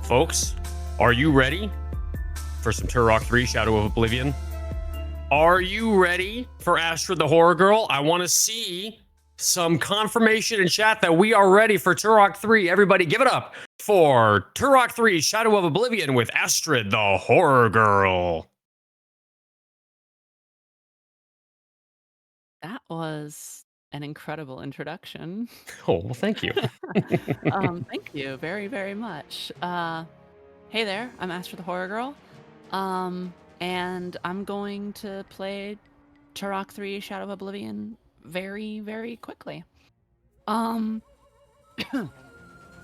Folks, are you ready for some Turok 3 Shadow of Oblivion? Are you ready for Astrid the Horror Girl? I want to see some confirmation in chat that we are ready for Turok 3. Everybody give it up for Turok 3 Shadow of Oblivion with Astrid the Horror Girl. That was an incredible introduction. Oh, well, thank you. Thank you very, very much. Hey there, I'm Astrid the Horror Girl. And I'm going to play Turok 3 Shadow of Oblivion very, very quickly.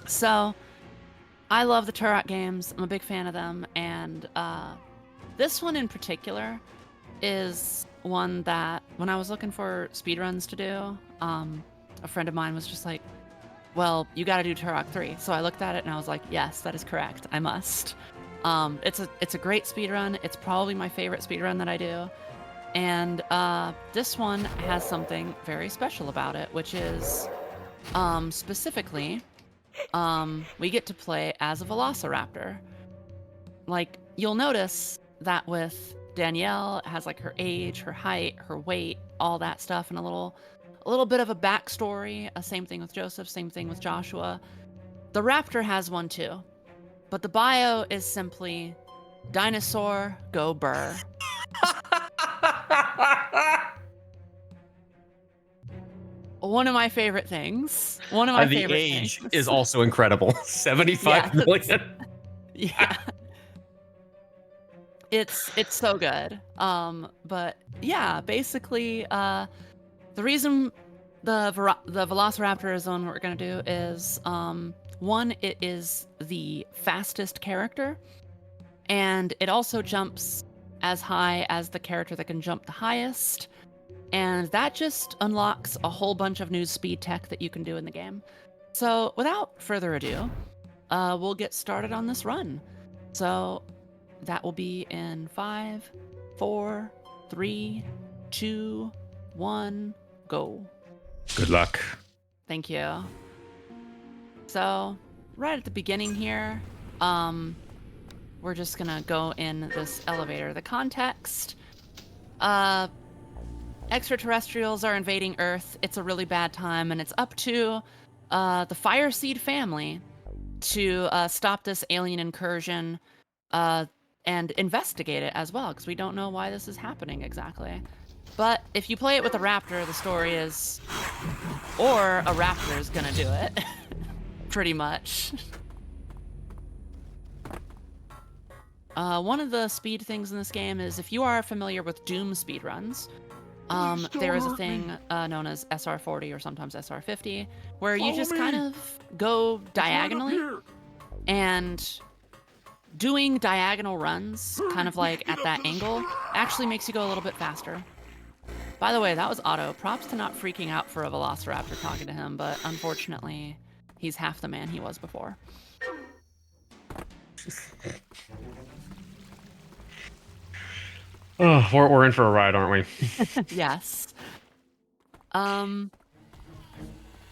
So I love the Turok games. I'm a big fan of them, and this one in particular is one that when I was looking for speedruns to do, a friend of mine was just like, well, you got to do Turok 3. So I looked at it and I was like, yes, that is correct. I must. It's a great speedrun. It's probably my favorite speedrun that I do. And this one has something very special about it, which is specifically, we get to play as a velociraptor. Like, you'll notice that with Danielle, it has like her age, her height, her weight, all that stuff, and a little bit of a backstory. Same thing with Joseph, same thing with Joshua. The raptor has one too, but the bio is simply dinosaur go burr. One of my favorite things. One of my The favorite age things. is also incredible. 75 million. Yeah. It's so good. But yeah, basically, the reason the Velociraptor is the one we're gonna do is one, it is the fastest character, and it also jumps as high as the character that can jump the highest, and that just unlocks a whole bunch of new speed tech that you can do in the game. So without further ado, we'll get started on this run. So that will be in 5, 4, 3, 2, 1, go. Good luck. Thank you. So, right at the beginning here, we're just gonna go in this elevator. The context, extraterrestrials are invading Earth. It's a really bad time, and it's up to the Fireside family to stop this alien incursion and investigate it as well, because we don't know why this is happening exactly. But if you play it with a raptor, the story is, or a raptor is gonna do it, pretty much. One of the speed things in this game is, if you are familiar with Doom speedruns, there is a thing known as SR40 or sometimes SR50, where you just kind of go diagonally, and doing diagonal runs, kind of like at that angle, actually makes you go a little bit faster. By the way, that was Otto. Props to not freaking out for a velociraptor talking to him, but unfortunately, he's half the man he was before. Oh, we're in for a ride, aren't we? Yes.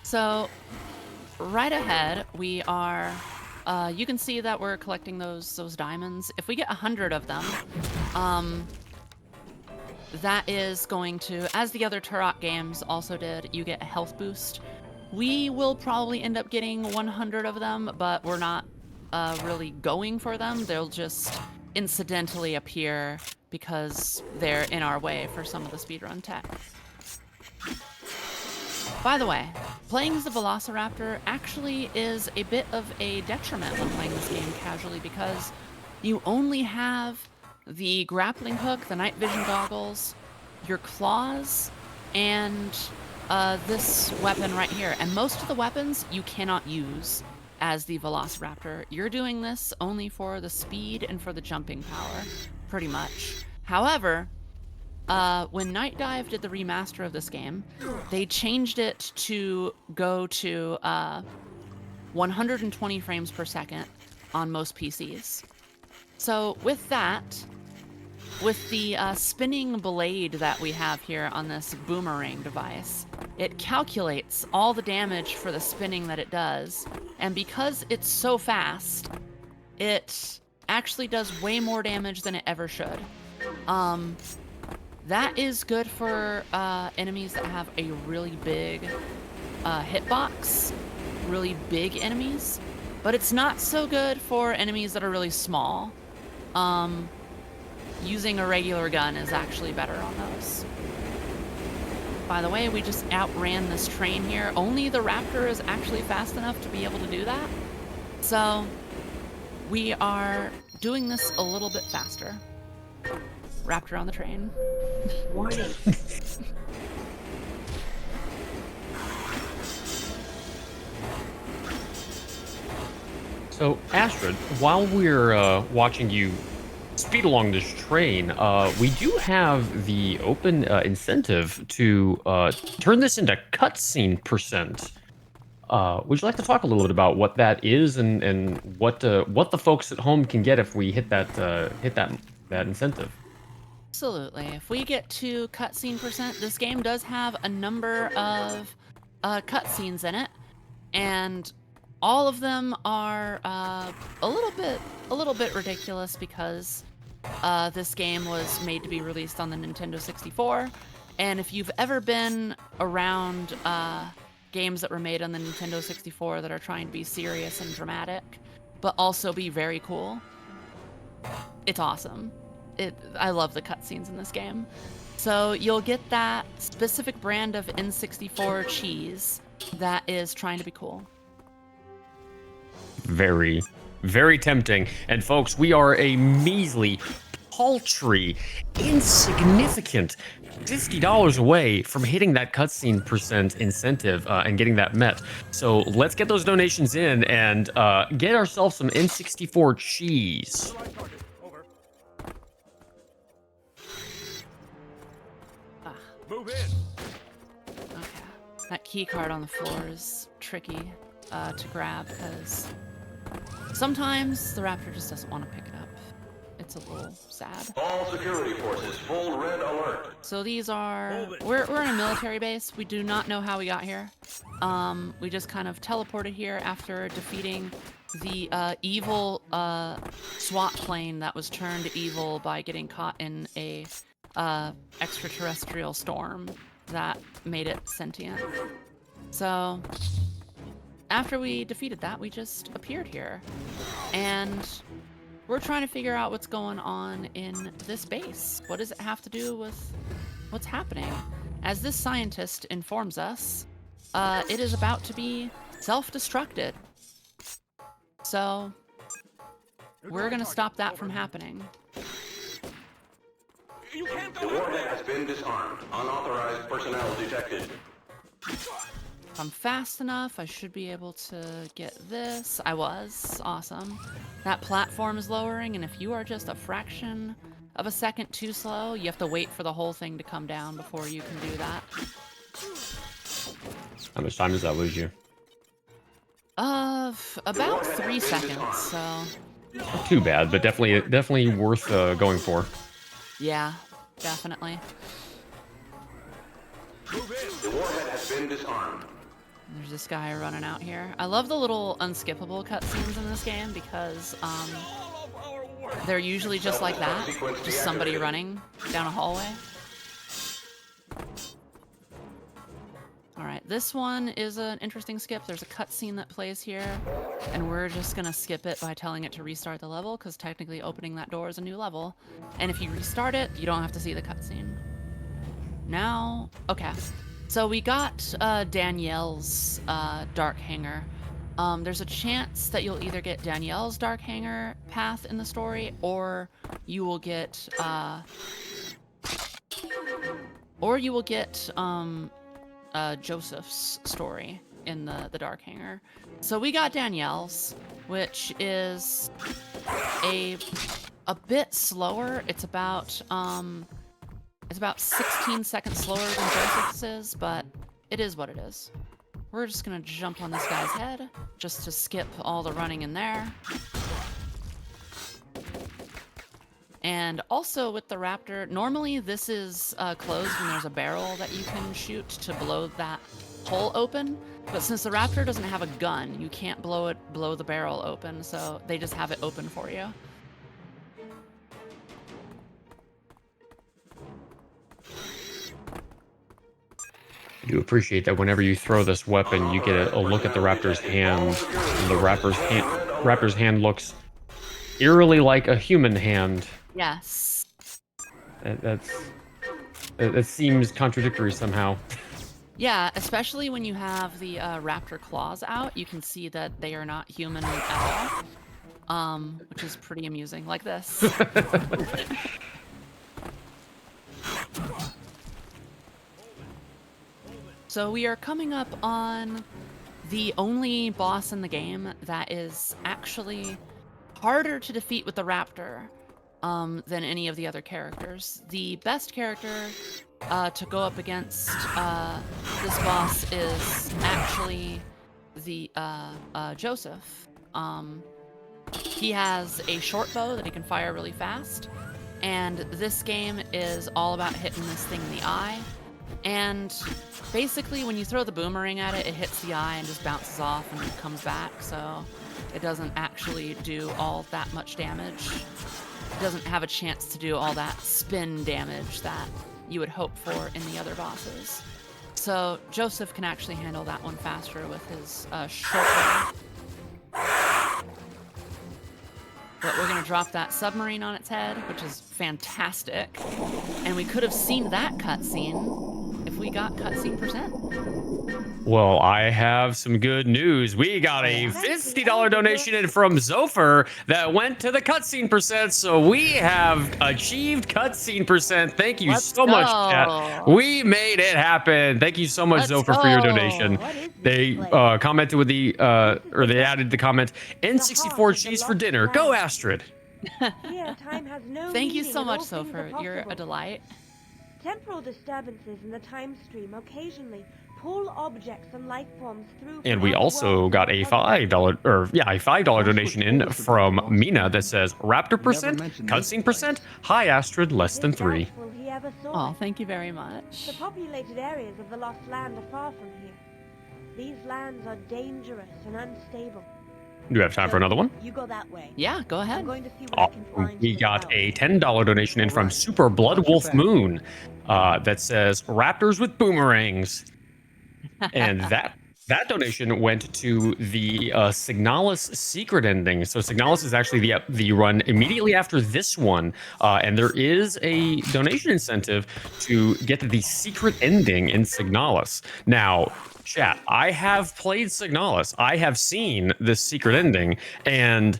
So, right ahead, we are... you can see that we're collecting those diamonds. If we get 100 of them, that is going to, as the other Turok games also did, you get a health boost. We will probably end up getting 100 of them, but we're not really going for them. They'll just incidentally appear because they're in our way for some of the speedrun tech. By the way, playing as the Velociraptor actually is a bit of a detriment when playing this game casually, because you only have the grappling hook, the night vision goggles, your claws, and this weapon right here. And most of the weapons you cannot use as the Velociraptor. You're doing this only for the speed and for the jumping power, pretty much. However, when Night Dive did the remaster of this game, they changed it to go to 120 frames per second on most PCs. So with that, with the spinning blade that we have here on this boomerang device, it calculates all the damage for the spinning that it does, and because it's so fast, it actually does way more damage than it ever should. That is good for enemies that have a really big hitbox, really big enemies, but it's not so good for enemies that are really small. Using a regular gun is actually better on those. By the way, we just outran this train here. Only the Raptor is actually fast enough to be able to do that. So we are doing this a little bit faster. Raptor on the train. So, Astrid, while we're watching you speed along this train, we do have the open incentive to turn this into cutscene percent. Would you like to talk a little bit about what that is and what the folks at home can get if we hit that incentive? Absolutely. If we get to cutscene percent, this game does have a number of cutscenes in it, and all of them are a little bit ridiculous because this game was made to be released on the Nintendo 64, and if you've ever been around games that were made on the Nintendo 64 that are trying to be serious and dramatic, but also be very cool, it's awesome. I love the cutscenes in this game. So you'll get that specific brand of N64 cheese that is trying to be cool. Very, very tempting. And folks, we are a measly, paltry, insignificant $50 away from hitting that cutscene percent incentive and getting that met. So let's get those donations in and get ourselves some N64 cheese. Move in. Okay. That key card on the floor is tricky to grab because sometimes the Raptor just doesn't want to pick it up. It's a little sad. All security forces, full red alert. So these are... We're in a military base. We do not know how we got here. We just kind of teleported here after defeating the evil SWAT plane that was turned evil by getting caught in a extraterrestrial storm that made it sentient. So after we defeated that, we just appeared here. And we're trying to figure out what's going on in this base. What does it have to do with what's happening? As this scientist informs us, it is about to be self-destructed. So we're gonna stop that from happening. You can't The go in warhead there. has been disarmed. Unauthorized personnel detected. If I'm fast enough, I should be able to get this. I was. Awesome. That platform is lowering, and if you are just a fraction of a second too slow, you have to wait for the whole thing to come down before you can do that. How much time does that lose you? About 3 seconds, so... Not too bad, but definitely worth going for. Yeah, definitely. Move in. The warhead has been disarmed. There's this guy running out here. I love the little unskippable cutscenes in this game because All of our work. they're usually just like that. Just somebody running down a hallway. Alright, this one is an interesting skip. There's a cutscene that plays here, and we're just gonna skip it by telling it to restart the level, because technically opening that door is a new level. And if you restart it, you don't have to see the cutscene. Now, okay. So we got Danielle's Dark Hanger. There's a chance that you'll either get Danielle's Dark Hanger path in the story, or you will get Joseph's story in the Dark Hanger. So we got Danielle's, which is a bit slower. It's about 16 seconds slower than Joseph's is, but it is what it is. We're just gonna jump on this guy's head just to skip all the running in there. And also with the Raptor, normally this is closed when there's a barrel that you can shoot to blow that hole open. But since the raptor doesn't have a gun, you can't blow the barrel open, so they just have it open for you. I do appreciate that whenever you throw this weapon, you get a look at the raptor's hand. And the raptor's hand looks eerily like a human hand. Yes. That seems contradictory somehow. Yeah, especially when you have the raptor claws out, you can see that they are not human at all, which is pretty amusing, like this. So we are coming up on the only boss in the game that is actually harder to defeat with the raptor than any of the other characters. The best character to go up against this boss is actually the Joseph. He has a short bow that he can fire really fast, and this game is all about hitting this thing in the eye. And basically, when you throw the boomerang at it, it hits the eye and just bounces off and it comes back, so it doesn't actually do all that much damage. It doesn't have a chance to do all that spin damage that you would hope for in the other bosses. So Joseph can actually handle that one faster with his short bow. But we're gonna drop that submarine on its head, which is fantastic. And we could have seen that cutscene if we got cutscene percent. Well, I have some good news. We got a $50 donation in from Zopher that went to the cutscene percent, so we have achieved cutscene percent. Thank you so much, chat. We made it happen. Thank you so much, Zopher, for your donation. They commented with the, or they added the comment, N64 cheese for dinner. Go, Astrid. Thank you so much, Zopher. You're a delight. Temporal disturbances in the time stream occasionally pull objects and life forms through. And we also got a $5 donation in from Mina that says Raptor percent, cutscene percent. Hi, Astrid, less than 3. Oh, thank you very much. The populated areas of the Lost Land are far from here. These lands are dangerous and unstable. Do you have time for another one? You go that way. Yeah, go ahead. I'm going to see what I can find We got a $10 donation in from Super Blood Wolf Moon that says Raptors with boomerangs. And that donation went to the Signalis secret ending. So Signalis is actually the run immediately after this one, and there is a donation incentive to get the secret ending in Signalis. Now, chat, I have played Signalis. I have seen this secret ending, and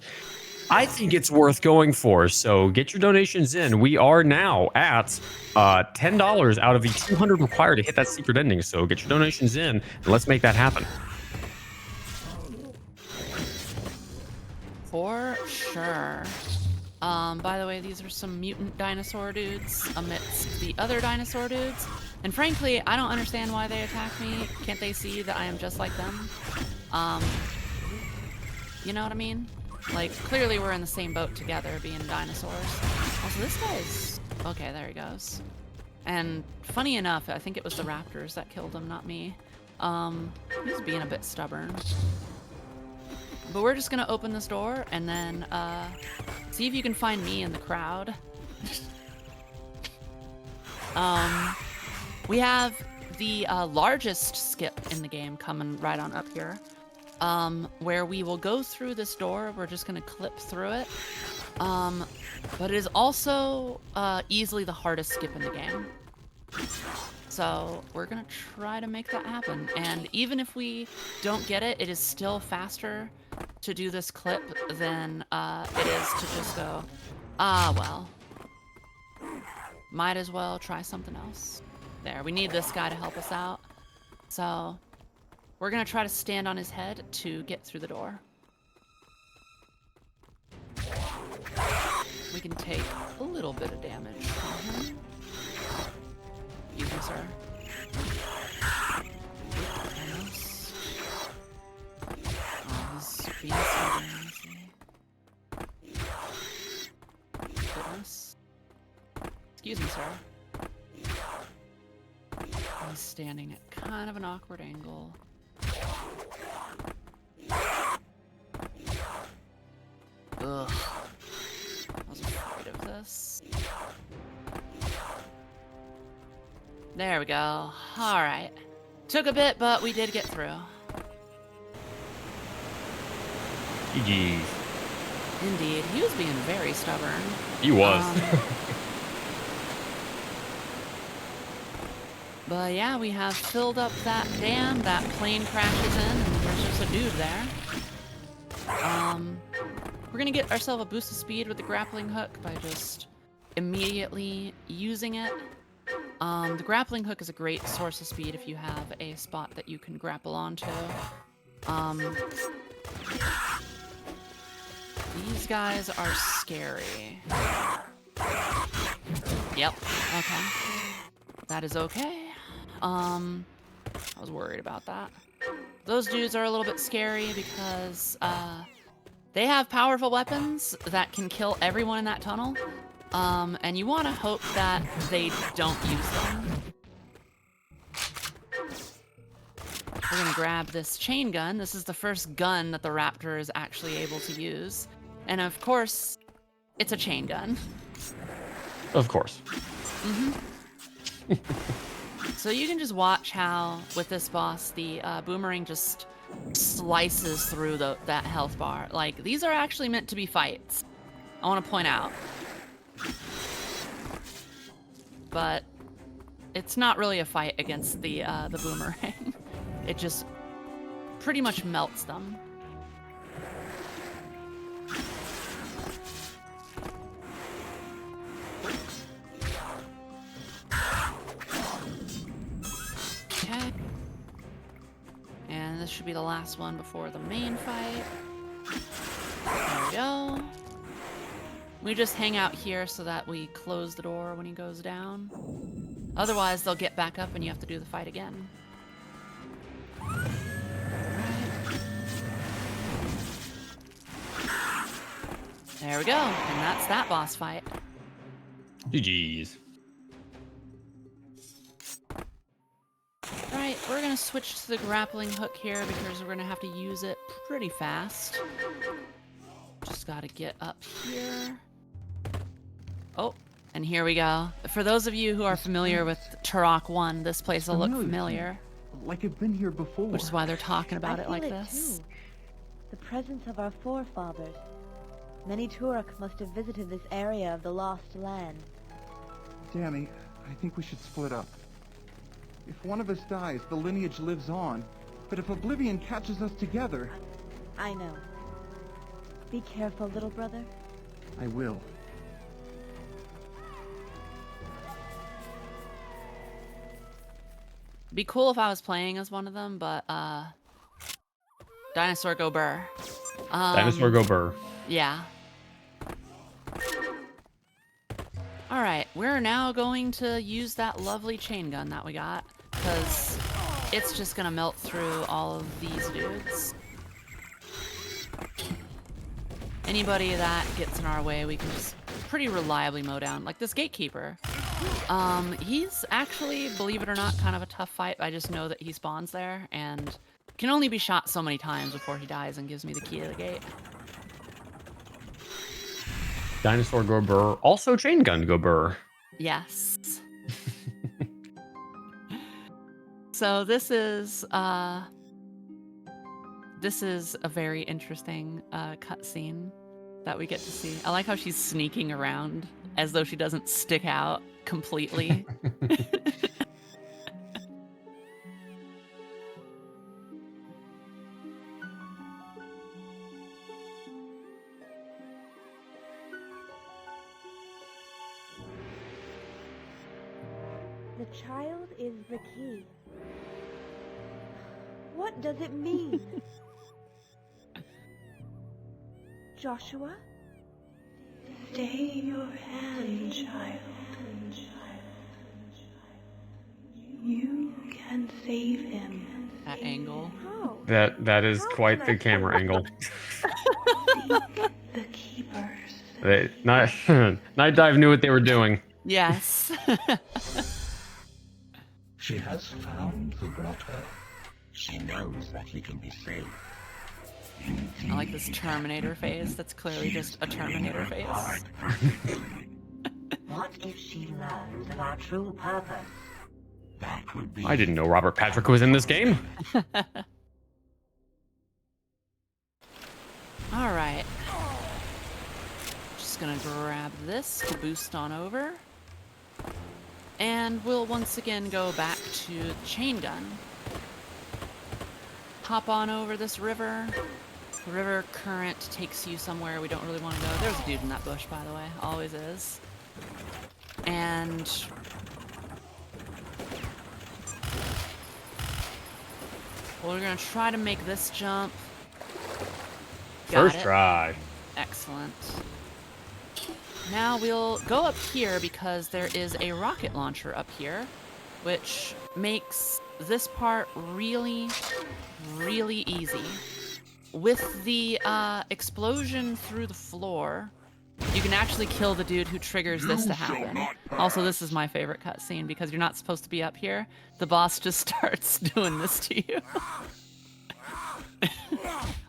I think it's worth going for. So get your donations in. We are now at $10 out of the 200 required to hit that secret ending. So get your donations in, and let's make that happen. For sure. By the way, these are some mutant dinosaur dudes amidst the other dinosaur dudes. And frankly, I don't understand why they attack me. Can't they see that I am just like them? You know what I mean? Like, clearly we're in the same boat together, being dinosaurs. Also, this guy's... Okay, there he goes. And funny enough, I think it was the raptors that killed him, not me. He's being a bit stubborn. But we're just gonna open this door and then see if you can find me in the crowd. We have the largest skip in the game coming right on up here, where we will go through this door. We're just gonna clip through it. But it is also easily the hardest skip in the game. So we're gonna try to make that happen. And even if we don't get it, it is still faster to do this clip than it is to just go, well, might as well try something else. There, we need this guy to help us out. So we're gonna try to stand on his head to get through the door. We can take a little bit of damage from him. Excuse me, sir. Almost. Oh, he's being stubborn, I see. Goodness. Excuse me, sir. He's standing at kind of an awkward angle. Ugh. I was afraid of this. There we go. Alright. Took a bit, but we did get through. GG's. Indeed. He was being very stubborn. He was. But yeah, we have filled up that dam. That plane crashes in, and there's just a dude there. We're gonna get ourselves a boost of speed with the grappling hook by just immediately using it. The grappling hook is a great source of speed if you have a spot that you can grapple onto. These guys are scary. Yep, okay. That is okay. I was worried about that. Those dudes are a little bit scary because they have powerful weapons that can kill everyone in that tunnel. And you want to hope that they don't use them. We're gonna grab this chain gun. This is the first gun that the raptor is actually able to use. And of course, it's a chain gun. Of course. So you can just watch how, with this boss, the boomerang just slices through that health bar. Like, these are actually meant to be fights. I want to point out. But it's not really a fight against the boomerang. It just pretty much melts them. Okay. And this should be the last one before the main fight. There we go. We just hang out here so that we close the door when he goes down. Otherwise, they'll get back up and you have to do the fight again. Right. There we go. And that's that boss fight. GG's. Right, we're gonna switch to the grappling hook here because we're gonna have to use it pretty fast. Just gotta get up here. Oh, and here we go. For those of you who are familiar with Turok 1, this place will look familiar. Like I've been here before. Which is why they're talking about it like feel this. Too. The presence of our forefathers. Many Turok must have visited this area of the Lost Land. Danny, I think we should split up. If one of us dies, the lineage lives on. But if Oblivion catches us together... I know. Be careful, little brother. I will. Be cool if I was playing as one of them, but Dinosaur Go Burr. Dinosaur Go Burr. Yeah. Alright, we're now going to use that lovely chain gun that we got, because it's just gonna melt through all of these dudes. Anybody that gets in our way, we can just pretty reliably mow down. Like this gatekeeper. He's actually, believe it or not, kind of a tough fight. I just know that he spawns there and can only be shot so many times before he dies and gives me the key to the gate. Dinosaur Go Burr. Also Chain Gun Go Burr. Yes. So this is a very interesting cutscene that we get to see. I like how she's sneaking around as though she doesn't stick out completely. The child is the key. What does it mean? Joshua? Stay your hand, child. You can save him. That angle. How? That is How quite can the I camera angle. Seek the keepers. Night Dive knew what they were doing. Yes. She has found the grotto. She knows that he can be saved. I like this Terminator face. That's clearly just a Terminator face. What if she learns of our true purpose? That would be. I didn't know Robert Patrick was in this game. All right. Just gonna grab this to boost on over. And we'll once again go back to the chain gun. Hop on over this river. The river current takes you somewhere we don't really want to go. There's a dude in that bush, by the way. Always is. And we're gonna try to make this jump. Got First it. try. Excellent. Now we'll go up here because there is a rocket launcher up here, which makes this part really, really easy. With the explosion through the floor, you can actually kill the dude who triggers this to happen. Also, this is my favorite cutscene because you're not supposed to be up here. The boss just starts doing this to you.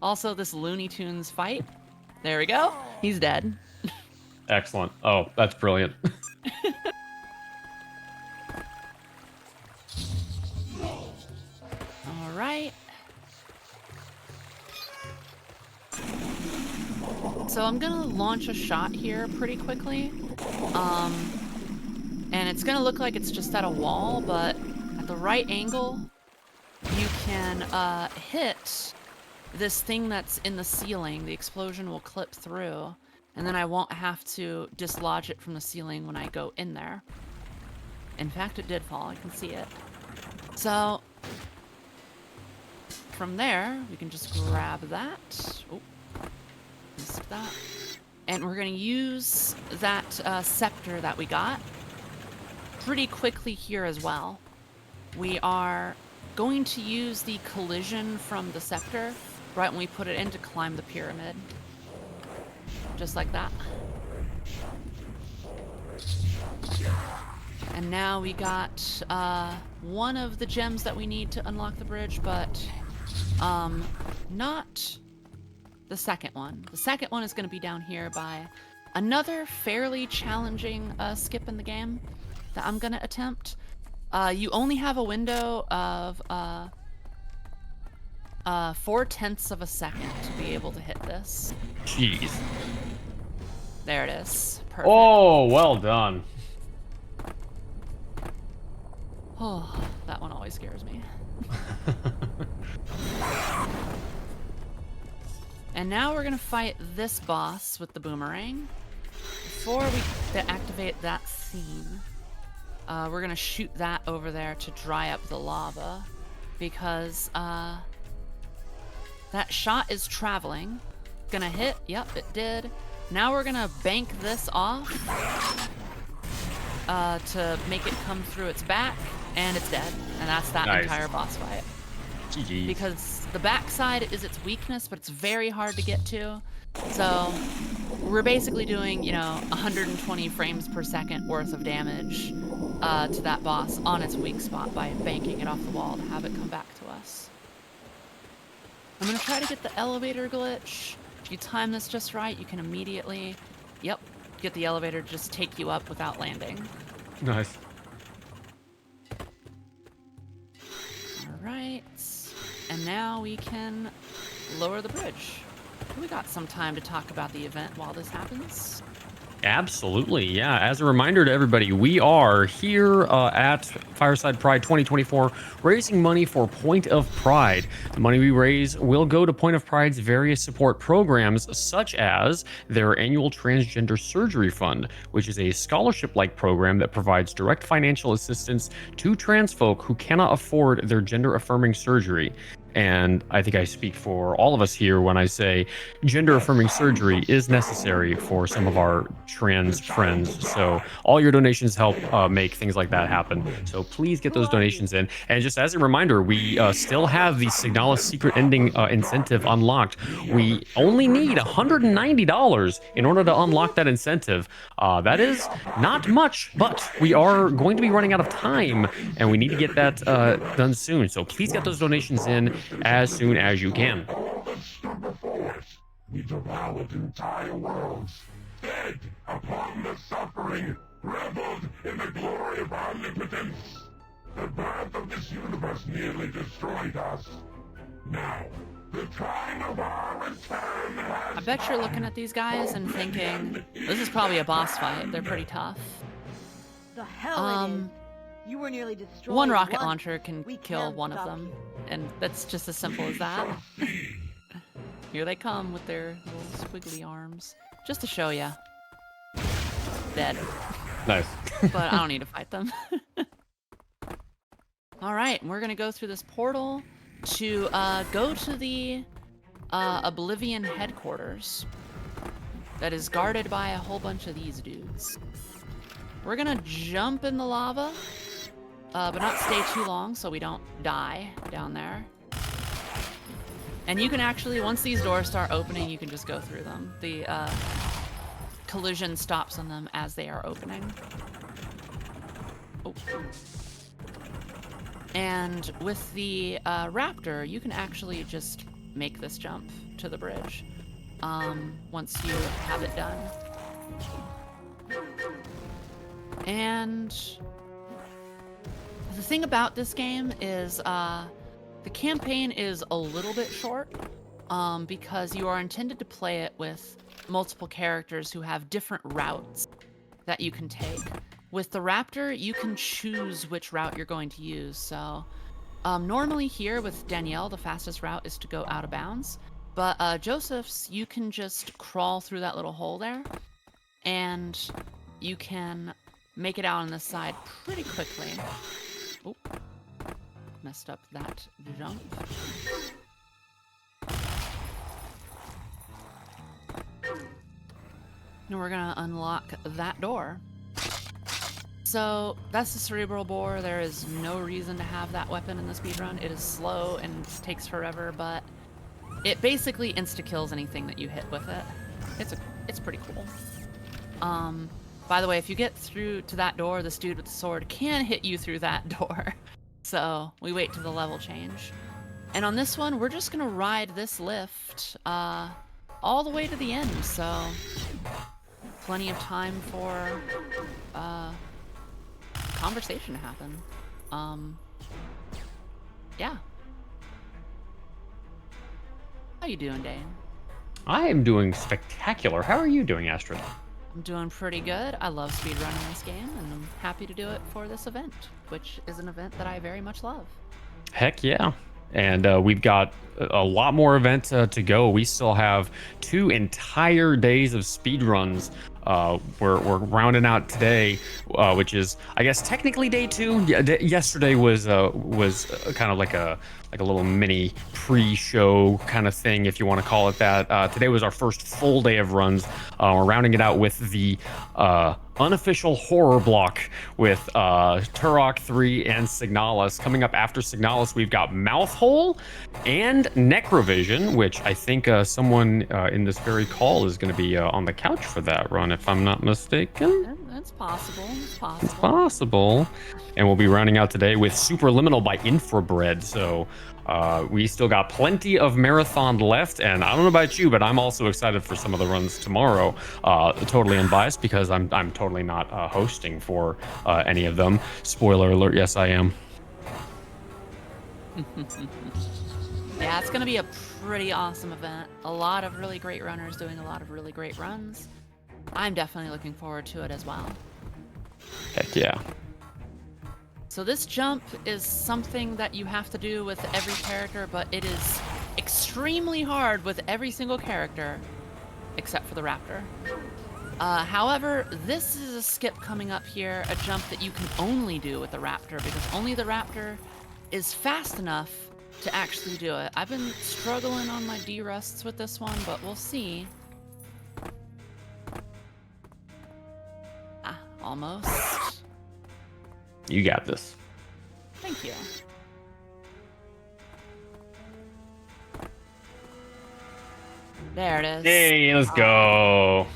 Also, this Looney Tunes fight. There we go. He's dead. Excellent. Oh, that's brilliant. All right. So I'm gonna launch a shot here pretty quickly. And it's gonna look like it's just at a wall, but at the right angle, you can hit this thing that's in the ceiling. The explosion will clip through, and then I won't have to dislodge it from the ceiling when I go in there. In fact, it did fall. I can see it. So from there, we can just grab that. Oh, missed that. And we're going to use that scepter that we got pretty quickly here as well. We are going to use the collision from the scepter right when we put it in to climb the pyramid. Just like that. And now we got one of the gems that we need to unlock the bridge, but not the second one. The second one is going to be down here by another fairly challenging skip in the game that I'm going to attempt. You only have a window of 4/10 of a second to be able to hit this. Jeez. There it is. Perfect. Oh, well done. Oh, that one always scares me. And now we're gonna fight this boss with the boomerang. Before we activate that scene, we're gonna shoot that over there to dry up the lava, because that shot is traveling. Gonna hit. Yep, it did. Now we're gonna bank this off to make it come through its back, and it's dead. And that's that Nice. entire boss fight. GG. Because the backside is its weakness, but it's very hard to get to. So we're basically doing, 120 frames per second worth of damage to that boss on its weak spot by banking it off the wall to have it come back to us. I'm gonna try to get the elevator glitch. If you time this just right, you can immediately, get the elevator to just take you up without landing. Nice. All right. And now we can lower the bridge. We got some time to talk about the event while this happens. Absolutely, yeah. As a reminder to everybody, we are here at Fireside Pride 2024 raising money for Point of Pride. The money we raise will go to Point of Pride's various support programs, such as their annual Transgender Surgery Fund, which is a scholarship-like program that provides direct financial assistance to trans folk who cannot afford their gender-affirming surgery. And I think I speak for all of us here when I say gender-affirming surgery is necessary for some of our trans friends. So all your donations help make things like that happen. So please get those donations in. And just as a reminder, we still have the Signalis Secret Ending incentive unlocked. We only need $190 in order to unlock that incentive. That is not much, but we are going to be running out of time, and we need to get that done soon. So please get those donations in as soon as you can. We devoured entire worlds, fed upon the suffering, reveled in the glory of omnipotence. The birth of this universe nearly destroyed us. Now, the time of our return has I bet you're looking at these guys and thinking, this is probably a boss fight. They're pretty tough. The hell it is. You were nearly destroyed. One rocket once. launcher can We kill can't one of stop them, you. and that's just as simple as that. Here they come with their little squiggly arms, just to show ya. Dead. Nice. But I don't need to fight them. All right, we're gonna go through this portal to go to the Oblivion headquarters that is guarded by a whole bunch of these dudes. We're gonna jump in the lava, but not stay too long so we don't die down there. And you can actually, once these doors start opening, you can just go through them. The collision stops on them as they are opening. Oh. And with the raptor, you can actually just make this jump to the bridge once you have it done. And the thing about this game is the campaign is a little bit short because you are intended to play it with multiple characters who have different routes that you can take. With the raptor, you can choose which route you're going to use. So normally here with Danielle, the fastest route is to go out of bounds. But Joseph's, you can just crawl through that little hole there, and you can make it out on this side pretty quickly. Oh, messed up that jump. And we're gonna unlock that door. So that's the cerebral bore. There is no reason to have that weapon in the speedrun. It is slow and takes forever, but it basically insta-kills anything that you hit with it. It's pretty cool. By the way, if you get through to that door, this dude with the sword can hit you through that door. So we wait till the level change. And on this one, we're just gonna ride this lift all the way to the end. So plenty of time for conversation to happen. Yeah. How you doing, Dane? I am doing spectacular. How are you doing, Astrid? I'm doing pretty good. I love speedrunning this game, and I'm happy to do it for this event, which is an event that I very much love. Heck yeah. And we've got a lot more events to go. We still have 2 entire days of speedruns. We're rounding out today, which is, I guess, technically day 2. Yesterday was kind of like a little mini pre-show kind of thing, if you want to call it that. Today was our first full day of runs. We're rounding it out with the unofficial horror block with Turok 3 and Signalis. Coming up after Signalis, we've got Mouthhole and Necrovision, which I think someone in this very call is going to be on the couch for that run, if I'm not mistaken. That's possible. It's possible. It's possible. And we'll be rounding out today with Superliminal by Infrabred. So we still got plenty of marathon left, and I don't know about you, but I'm also excited for some of the runs tomorrow. Totally unbiased because I'm totally not hosting for any of them. Spoiler alert, yes I am. Yeah, it's gonna be a pretty awesome event. A lot of really great runners doing a lot of really great runs. I'm definitely looking forward to it as well. Heck yeah. So this jump is something that you have to do with every character, but it is extremely hard with every single character, except for the raptor. However, this is a skip coming up here, a jump that you can only do with the raptor, because only the raptor is fast enough to actually do it. I've been struggling on my D-rusts with this one, but we'll see. Ah, almost. You got this. Thank you. There it is. Hey, let's go.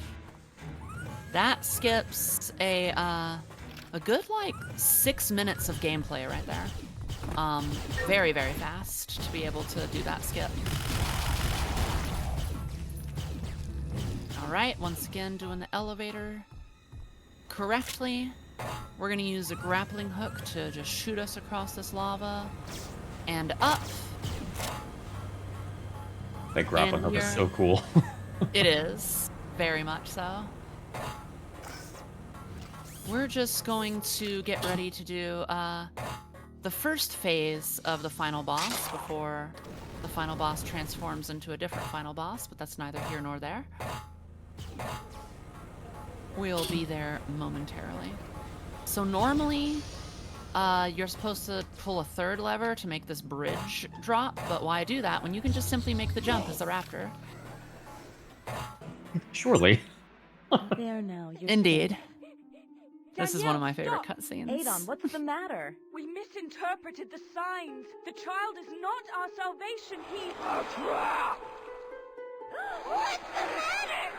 That skips a good like 6 minutes of gameplay right there. Very, very fast to be able to do that skip. All right, once again, doing the elevator correctly. We're gonna use a grappling hook to just shoot us across this lava and up. That grappling hook is so cool. It is, very much so. We're just going to get ready to do the first phase of the final boss before the final boss transforms into a different final boss, but that's neither here nor there. We'll be there momentarily. So normally, you're supposed to pull a third lever to make this bridge drop, but why do that when you can just simply make the jump as the raptor? Surely. There now, you're Indeed. safe. This is one of my favorite cutscenes. Adon, what's the matter? We misinterpreted the signs. The child is not our salvation. He... What's the matter?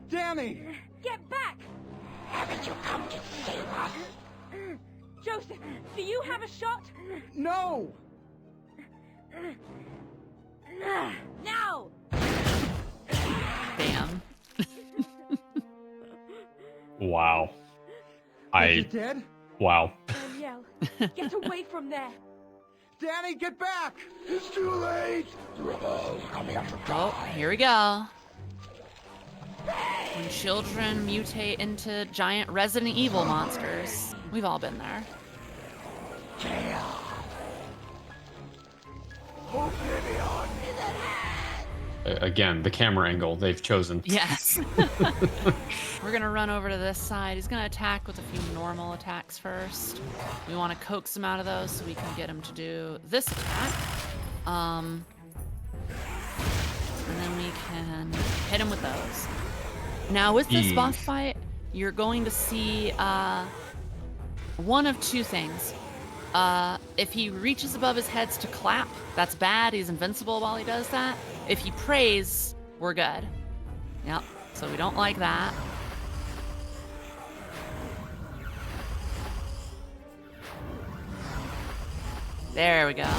Danny! Get back! Haven't you come to save us? Joseph, do you have a shot? No! Now! Damn. Wow. Is he dead? Wow. Danielle, get away from there. Danny, get back! It's too late! Rebels coming up for Oh, here we go. When children mutate into giant Resident Evil monsters. We've all been there. Oblivion! Again, the camera angle they've chosen. Yes. We're gonna run over to this side. He's gonna attack with a few normal attacks first. We want to coax him out of those so we can get him to do this attack. And then we can hit him with those. Now with this boss fight, you're going to see one of two things. If he reaches above his heads to clap, that's bad. He's invincible while he does that. If he prays, we're good. Yep, so we don't like that. There we go.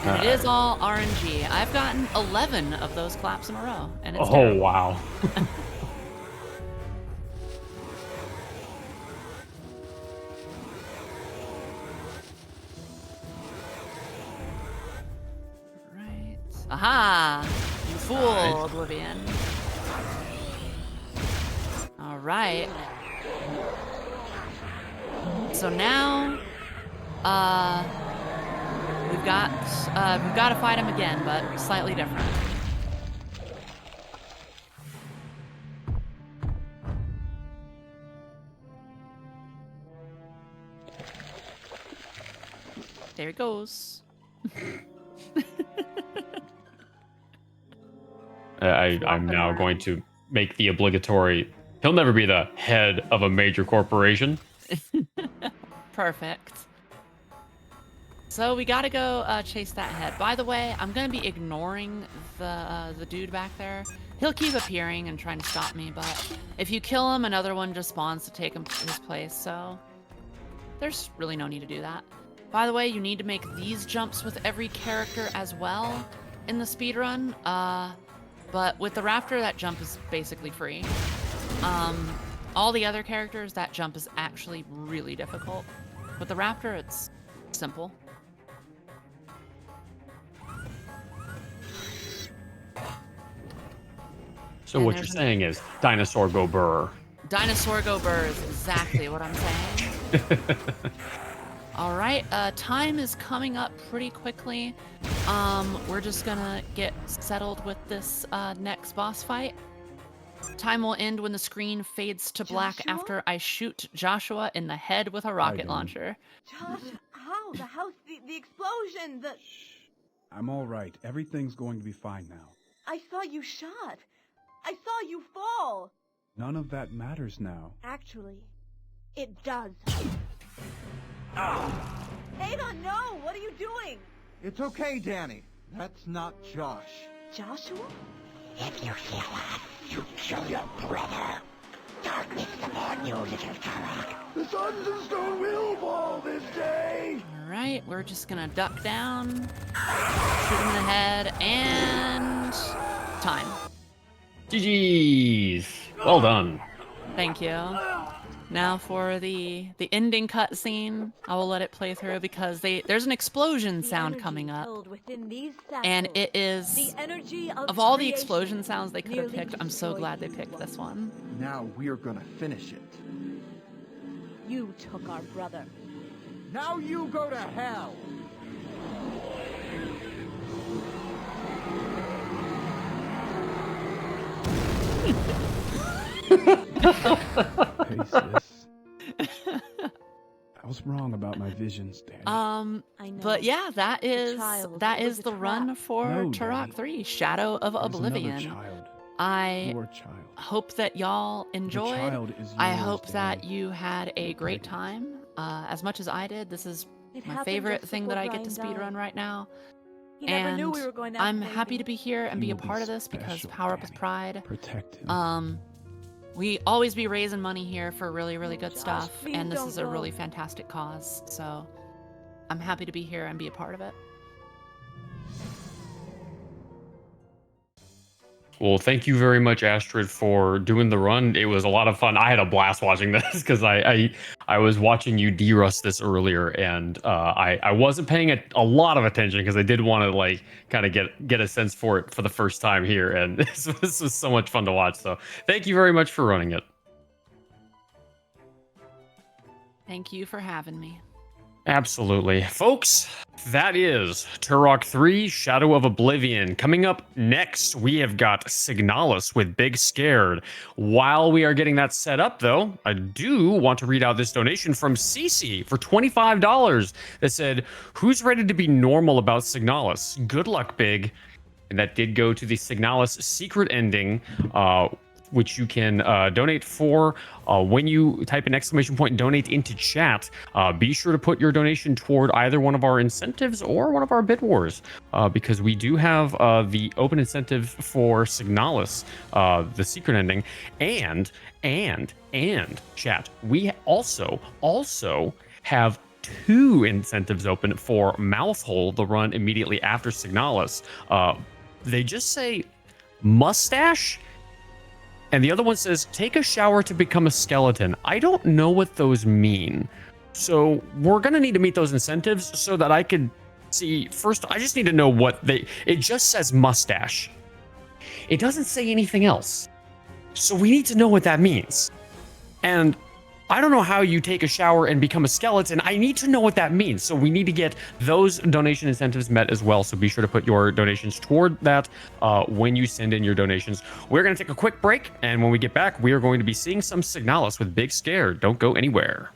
And it is all RNG. I've gotten 11 of those claps in a row, and it's terrible. Wow. Right. Aha! You fool, Oblivion. All right. So now, we've got to fight him again, but slightly different. There he goes. I'm now going to make the obligatory. He'll never be the head of a major corporation. Perfect. So we gotta go chase that head. By the way, I'm gonna be ignoring the dude back there. He'll keep appearing and trying to stop me, but if you kill him, another one just spawns to take his place. So there's really no need to do that. By the way, you need to make these jumps with every character as well in the speedrun. But with the Raptor, that jump is basically free. All the other characters, that jump is actually really difficult. With the Raptor, it's simple. So what you're saying is dinosaur go burr. Dinosaur go burr is exactly what I'm saying. All right, time is coming up pretty quickly. We're just gonna get settled with this next boss fight. Time will end when the screen fades to black after I shoot Joshua in the head with a rocket launcher. Josh, how? The house, the explosion, the... I'm all right. Everything's going to be fine now. I saw you shot. I saw you fall. None of that matters now. Actually, it does. Adon, no! What are you doing? It's okay, Danny. That's not Josh. Joshua? If you kill us, you kill your brother. Darkness upon you, little Turok. The suns and stone will fall this day. All right, we're just gonna duck down, shoot him in the head, and time. GG's. Well done. Thank you. Now for the ending cutscene, I will let it play through because there's an explosion sound coming up, and it is of all the explosion sounds they could have picked. I'm so glad they picked this one. Now we're gonna finish it. You took our brother. Now you go to hell. Hey, sis. I was wrong about my visions, Danny. I know. But yeah, that is was a the run trap. for No, Turok Danny. 3, Shadow of There's Oblivion. another child. I Your child. hope that y'all enjoyed. child is I yours, hope that Danny. you had a great Protect time, as much as I did. This is It my happened favorite just thing that before I get to Brian speed run died. right now. He never knew And we were going to have I'm a happy baby. to be here and He be a will be part of this because special, Power Up is Danny. Pride. Protect him. We always be raising money here for really, really good Josh, stuff, please and this don't is a go. really fantastic cause. So I'm happy to be here and be a part of it. Well, thank you very much, Astrid, for doing the run. It was a lot of fun. I had a blast watching this because I was watching you derust this earlier, and I wasn't paying a lot of attention because I did want to like kind of get a sense for it for the first time here, and this was so much fun to watch. So thank you very much for running it. Thank you for having me. Absolutely. Folks, that is Turok 3 Shadow of Oblivion. Coming up next, we have got Signalis with Big Scared. While we are getting that set up, though, I do want to read out this donation from Cece for $25 that said, "Who's ready to be normal about Signalis? Good luck, Big." And that did go to the Signalis secret ending, which you can donate for when you type an exclamation point donate into chat. Be sure to put your donation toward either one of our incentives or one of our bid wars, because we do have the open incentive for Signalis, the secret ending, and chat. We also have 2 incentives open for Mouthhole, the run immediately after Signalis. They just say mustache, and the other one says take a shower to become a skeleton. I don't know what those mean, so we're gonna need to meet those incentives so that I could see. First, I just need to know what it just says mustache. It doesn't say anything else, so we need to know what that means. And I don't know how you take a shower and become a skeleton. I need to know what that means. So we need to get those donation incentives met as well. So be sure to put your donations toward that when you send in your donations. We're going to take a quick break. And when we get back, we are going to be seeing some Signalis with Big Scare. Don't go anywhere.